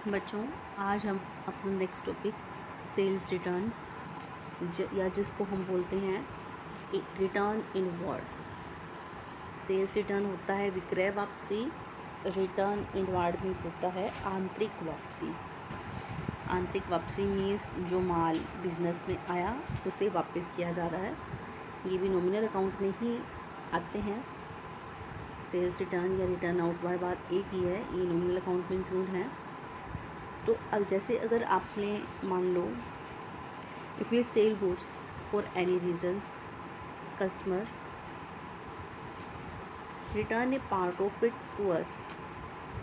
बच्चों, आज हम अपना नेक्स्ट टॉपिक सेल्स रिटर्न या जिसको हम बोलते हैं रिटर्न इनवर्ड। सेल्स रिटर्न होता है विक्रय वापसी, रिटर्न इनवर्ड मीन्स होता है आंतरिक वापसी। आंतरिक वापसी मीन्स जो माल बिजनेस में आया उसे वापस किया जा रहा है। ये भी नॉमिनल अकाउंट में ही आते हैं। सेल्स रिटर्न या रिटर्न आउटवर्ड बात एक ही है, ये नॉमिनल अकाउंट में इंक्लूड है। तो अब जैसे अगर आपने मान लो if you sell goods for any reason, customer return a part of it to us,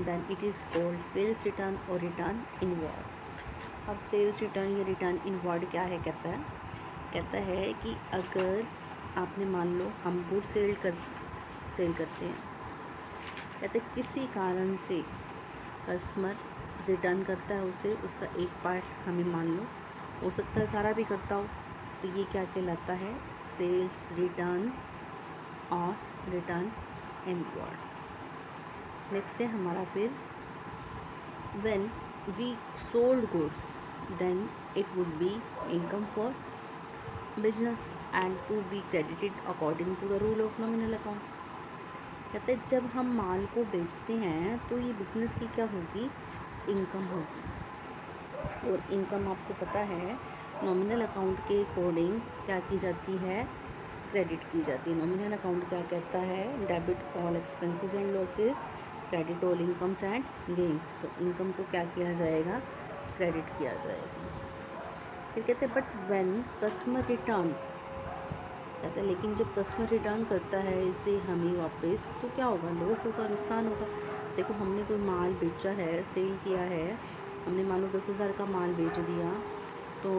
then it is called sales return और रिटर्न इनवर्ड। अब सेल्स रिटर्न या रिटर्न इनवर्ड क्या है? कहता है कि अगर आपने मान लो हम गुड सेल करते हैं, कहते किसी कारण से कस्टमर रिटर्न करता है उसे, उसका एक पार्ट हमें मान लो, हो सकता है सारा भी करता हो, तो ये क्या कहलाता है? सेल्स रिटर्न और रिटर्न इनवर्ड। नेक्स्ट है हमारा फिर when we sold goods then it would be income for business and to be credited according to the rule of nominal account. कहते हैं जब हम माल को बेचते हैं तो ये बिज़नेस की क्या होगी? इनकम होगी। और इनकम आपको पता है नॉमिनल अकाउंट के अकॉर्डिंग क्या की जाती है? क्रेडिट की जाती है। नॉमिनल अकाउंट क्या कहता है? Debit all expenses and losses, credit all incomes and gains. तो इनकम को क्या किया जाएगा? क्रेडिट किया जाएगा। फिर कहते हैं बट व्हेन कस्टमर रिटर्न, कहता है लेकिन जब कस्टमर रिटर्न करता है इसे हमें वापस, तो क्या होगा? लॉस होगा, नुकसान होगा। देखो हमने कोई माल बेचा है, सेल किया है, हमने मान लो 10,000 का माल बेच दिया, तो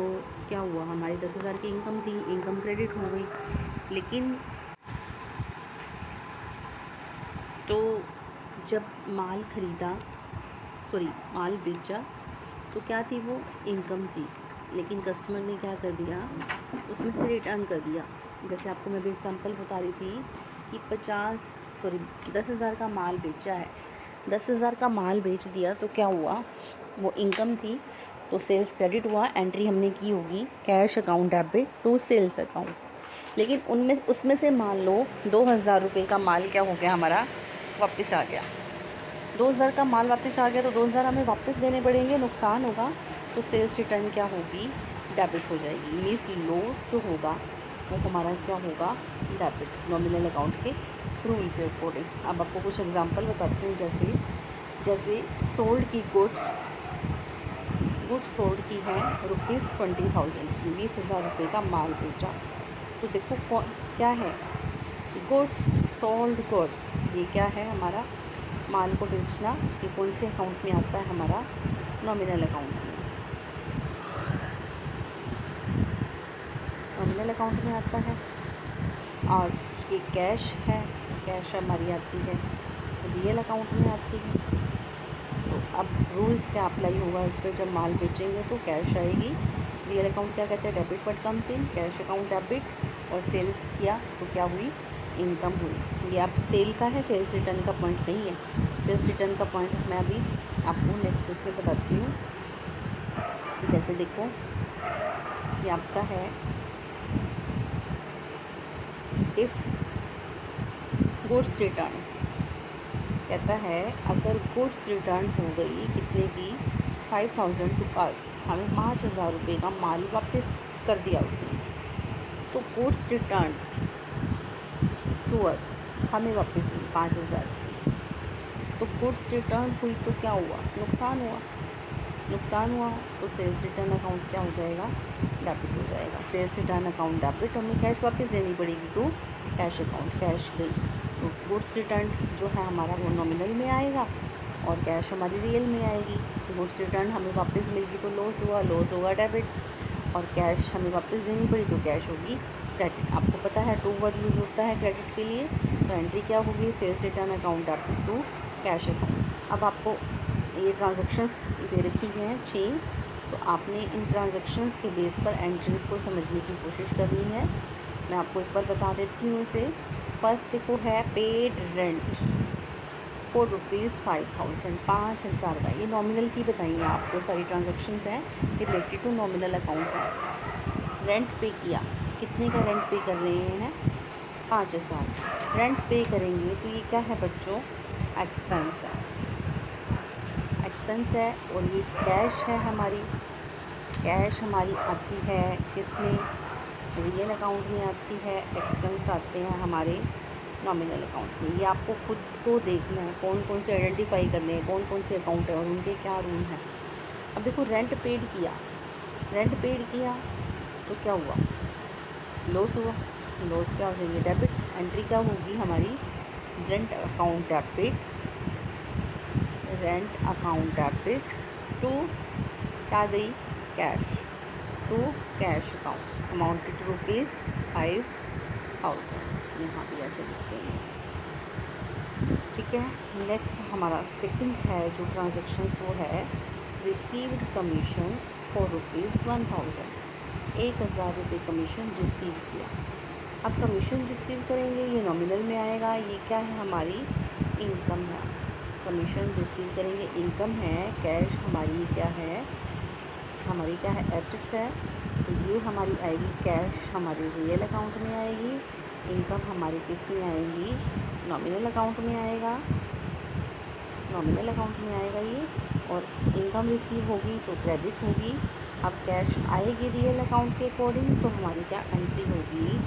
क्या हुआ? हमारी 10,000 की इनकम थी, इनकम क्रेडिट हो गई। लेकिन तो जब माल माल बेचा तो क्या थी? वो इनकम थी। लेकिन कस्टमर ने क्या कर दिया? उसमें से रिटर्न कर दिया। जैसे आपको मैं भी एग्जांपल बता रही थी कि 10,000 का माल बेचा है, 10,000 का माल बेच दिया तो क्या हुआ? वो इनकम थी, तो सेल्स क्रेडिट हुआ, एंट्री हमने की होगी cash account debit to sales account. लेकिन उसमें से मान लो 2,000 रुपये का माल क्या हो गया? हमारा वापस आ गया। 2,000 का माल वापस आ गया तो 2,000 हमें वापस देने पड़ेंगे, नुकसान होगा। तो सेल्स रिटर्न क्या होगी? डेबिट हो जाएगी। मीन्स लॉस जो होगा वो हमारा क्या होगा? डेबिट, नॉमिनल अकाउंट के रूल के अकॉर्डिंग। अब आपको कुछ एग्जांपल बताती हूँ। जैसे सोल्ड की गुड्स सोल्ड की है ₹20,000, 20,000 रुपये का माल बेचा। तो देखो क्या है? गुड्स सोल्ड गुड्स, ये क्या है? हमारा माल को बेचना। ये कौन से अकाउंट में आता है? हमारा नॉमिनल अकाउंट में। नॉमिनल अकाउंट में आता है। और ये कैश है, कैश हमारी आती है रियल अकाउंट में आती है। तो अब रूल्स क्या अप्लाई होगा इस पर? जब माल बेचेंगे तो कैश आएगी। रियल अकाउंट क्या कहते हैं? Debit what comes in, cash account debit. और सेल्स किया तो क्या हुई? इनकम हुई। ये आप सेल का है, सेल्स रिटर्न का पॉइंट नहीं है। सेल्स रिटर्न का पॉइंट मैं अभी आपको नेक्स्ट उसमें बताती हूँ। जैसे देखो ये आपका है इफ़ गुड्स रिटर्न, कहता है अगर गुड्स रिटर्न हो गई कितने की? 5,000 टू अस, हमें 5,000 रुपये का माल वापस कर दिया उसने। तो गुड्स रिटर्न टू अस, हमें वापस हुई 5,000 की। तो गुड्स रिटर्न हुई तो क्या हुआ? नुकसान हुआ तो सेल्स रिटर्न अकाउंट क्या हो जाएगा? डेबिट हो जाएगा। सेल्स रिटर्न अकाउंट डेबिट, हमें कैश वापस देनी पड़ेगी टू कैश अकाउंट, कैश गई। तो गुड्स रिटर्न जो है हमारा वो नॉमिनल में आएगा और कैश हमारी रियल में आएगी। गुड्स रिटर्न हमें वापस मिलेगी तो लॉस होगा डेबिट। और कैश हमें वापस देनी पड़ी तो कैश होगी क्रेडिट। आपको पता है टू वर्ड यूज़ होता है क्रेडिट के लिए। तो एंट्री क्या होगी? Sales return account debit to cash account. अब आपको ये ट्रांजैक्शंस दे रखी हैं 6, तो आपने इन ट्रांजैक्शंस के बेस पर एंट्रीज़ को समझने की कोशिश करनी है। मैं आपको एक बार बता देती हूँ इसे। फर्स्ट देखो है पेड रेंट। फॉर रुपीज़ 5000, 5000 का। ये नॉमिनल की बताइए आपको, सारी ट्रांजेक्शन्स हैं ये रिलेटेड टू नॉमिनल अकाउंट है। रेंट पे किया, कितने का रेंट पे कर रहे हैं? 5000 रेंट पे करेंगे तो ये क्या है बच्चों? एक्सपेंस है, एक्सपेंस है। और ये कैश है हमारी, कैश हमारी आती है किसमें? रियल अकाउंट में आती है। एक्सपेंस आते हैं हमारे नॉमिनल अकाउंट में। ये आपको खुद को देखना है कौन कौन से आइडेंटिफाई करने हैं, कौन कौन से अकाउंट है और उनके क्या रूल हैं। अब देखो रेंट पेड किया, रेंट पेड किया तो क्या हुआ? लॉस हुआ। लॉस क्या हो जाएंगे? डेबिट। एंट्री क्या होगी हमारी? Rent account debit, rent account debit to क्या गई? Cash, to cash account amounted to rupees 5000। यहाँ भी ऐसे लिखते हैं, ठीक है। नेक्स्ट हमारा सेकंड है जो ट्रांजेक्शन्स, वो है रिसीव्ड कमीशन फॉर रुपीज़ 1000, 1000 रुपये कमीशन रिसीव किया। अब कमीशन रिसीव करेंगे, ये नॉमिनल में आएगा। ये क्या है? हमारी इनकम है। कमीशन रिसीव करेंगे, इनकम है। कैश हमारी क्या है? हमारी क्या है? एसेट्स है। तो ये हमारी आएगी कैश, हमारे रियल अकाउंट में आएगी। इनकम हमारी किस में आएगी? नॉमिनल अकाउंट में आएगा, नॉमिनल अकाउंट में आएगा ये। और इनकम रिसीव होगी तो क्रेडिट होगी। अब कैश आएगी रियल अकाउंट के अकॉर्डिंग, तो हमारी क्या एंट्री होगी?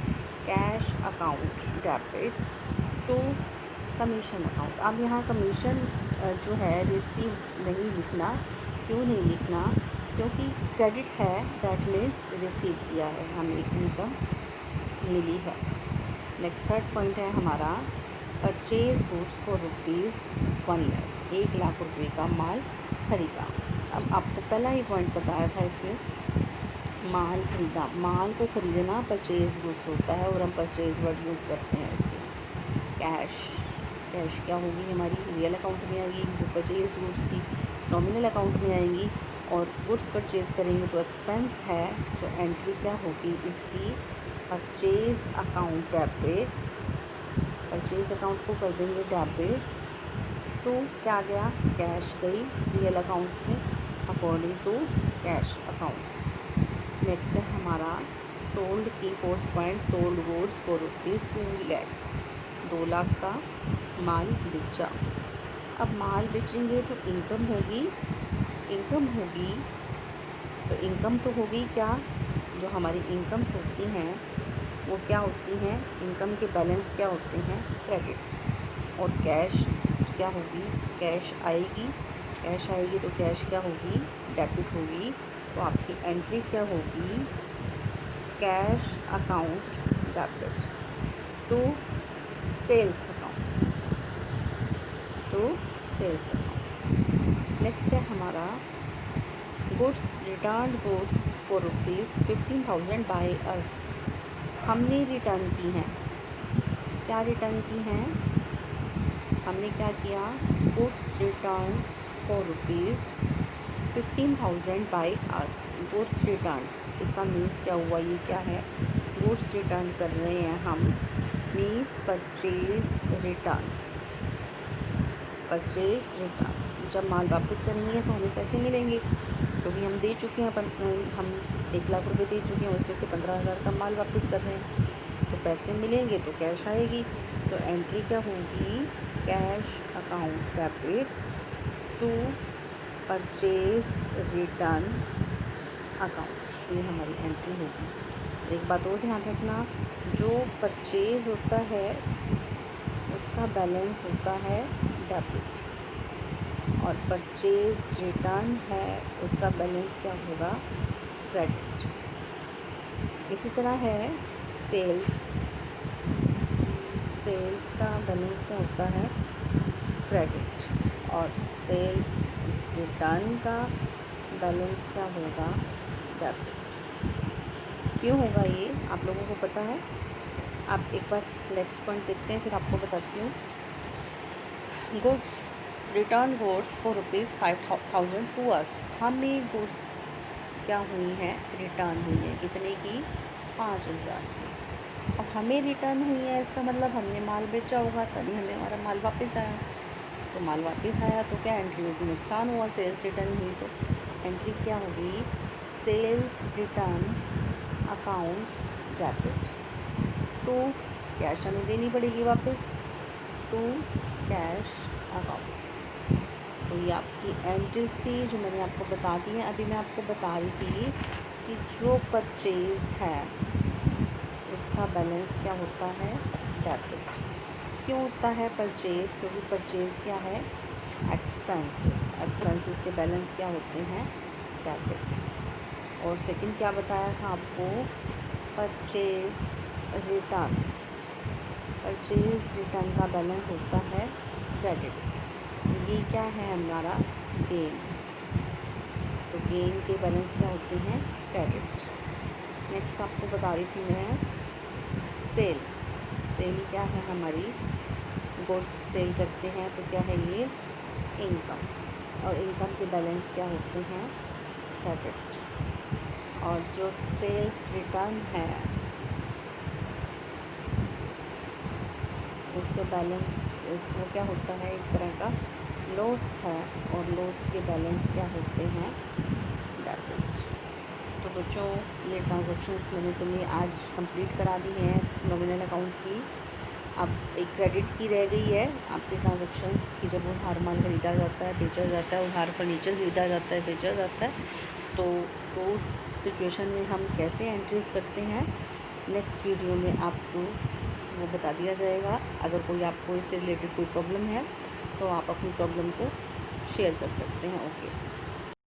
Cash account debit to commission account. अब यहाँ कमीशन जो है रिसीव नहीं लिखना। क्यों नहीं लिखना? क्योंकि क्रेडिट है, दैट मीन्स रिसीव किया है, हमें इनकम मिली है। नेक्स्ट थर्ड पॉइंट है हमारा purchase goods for rupees 1 lakh रुपये का माल खरीदा। अब आपको पहला ही पॉइंट बताया था इसमें, माल खरीदा। माल को खरीदना परचेज गुड्स होता है और हम परचेज वर्ड यूज़ करते हैं इसमें। कैश, कैश क्या होगी हमारी? रियल अकाउंट में आएगी। जो परचेज गुड्स की नॉमिनल अकाउंट में आएंगी। और गुड्स परचेज़ करेंगे तो एक्सपेंस है, तो एंट्री क्या होगी इसकी? Purchase account debit. Purchase account को कर देंगे डेबिट, तो क्या गया? कैश गई रियल अकाउंट में according to cash account. Next है हमारा सोल्ड की fourth point, sold goods for rupees 2 lakh, 2 lakh का माल बेचा। अब माल बेचेंगे तो इनकम होगी, इनकम होगी तो इनकम तो होगी क्या? जो हमारी इनकम्स होती हैं वो क्या होती हैं? इनकम के बैलेंस क्या होते हैं? क्रेडिट। और कैश क्या होगी? कैश आएगी, कैश आएगी तो कैश क्या होगी? डेबिट होगी। तो आपकी एंट्री क्या होगी? Cash account debit to sales account, to sales account. Next है हमारा goods return goods for rupees 15,000 by us. हमने रिटर्न की हैं, क्या रिटर्न की हैं? हमने क्या किया? Goods return for rupees 15,000 by us. Goods return, इसका मीन्स क्या हुआ? ये क्या है? गुड्स रिटर्न कर रहे हैं हम, means purchase return. Purchase return, जब माल वापस करेंगे तो हमें पैसे मिलेंगे, क्योंकि हम दे चुके हैं, हम 1 लाख रुपए दे चुके हैं, उसमें से 15,000 का माल वापस कर रहे हैं, तो पैसे मिलेंगे तो कैश आएगी। तो एंट्री क्या होगी? Cash account debit to purchase return account, ये हमारी एंट्री होगी। एक बात और ध्यान रखना, जो परचेज होता है उसका बैलेंस होता है डेबिट, और परचेज रिटर्न है उसका बैलेंस क्या होगा? क्रेडिट। इसी तरह है सेल्स, सेल्स का बैलेंस क्या होता है? क्रेडिट। और सेल्स रिटर्न का बैलेंस क्या होगा? डेबिट। क्यों होगा ये आप लोगों को पता है? आप एक बार नेक्स्ट पॉइंट देखते हैं, फिर आपको बताती हूँ। Goods return goods for rupees 5,000 to us. हमें गुड्स क्या हुई हैं? रिटर्न हुई है। कितने की? 5,000 की। अब हमें रिटर्न हुई है, इसका मतलब हमने माल बेचा होगा, तभी हमें हमारा माल वापस आया। तो माल वापस आया तो क्या एंट्री होगी, नुकसान हुआ, सेल्स रिटर्न हुई तो एंट्री क्या होगी, sales return account debit to cash हमें देनी पड़ेगी वापस, टू कैश अकाउंट। तो ये आपकी एंट्रीज थी जो मैंने आपको बता दी है। अभी मैं आपको बता रही थी कि जो परचेज़ है उसका बैलेंस क्या होता है, डेबिट। क्यों होता है परचेज़, क्योंकि परचेज़ क्या है, एक्सपेंसेस के बैलेंस क्या होते हैं, डेबिट। और सेकंड क्या बताया था आपको, परचेज़ रिटर्न का बैलेंस होता है क्रेडिट। ये क्या है हमारा, गेन। तो गेन के बैलेंस क्या होते हैं, क्रेडिट। नेक्स्ट आपको बता रही थी मैं सेल क्या है हमारी, गुड्स सेल करते हैं तो क्या है ये, इनकम। और इनकम के बैलेंस क्या होते हैं, क्रेडिट। और जो सेल्स रिटर्न है उसके बैलेंस, इसको क्या होता है, एक तरह का लॉस है, और लॉस के बैलेंस क्या होते हैं, डेबिट। तो बच्चों ये ट्रांजैक्शंस मैंने तुम्हें आज कंप्लीट करा दी हैं नॉमिनल अकाउंट की। अब एक क्रेडिट की रह गई है आपके ट्रांजैक्शंस की, जब उधार माल खरीदा जाता है, बेचा जाता है, उधार फर्नीचर खरीदा जाता है, बेचा जाता है, तो उस सिचुएशन में हम कैसे एंट्रीज करते हैं, नेक्स्ट वीडियो में आपको वो बता दिया जाएगा। अगर कोई आपको इससे रिलेटेड कोई प्रॉब्लम है तो आप अपनी प्रॉब्लम को शेयर कर सकते हैं। ओके।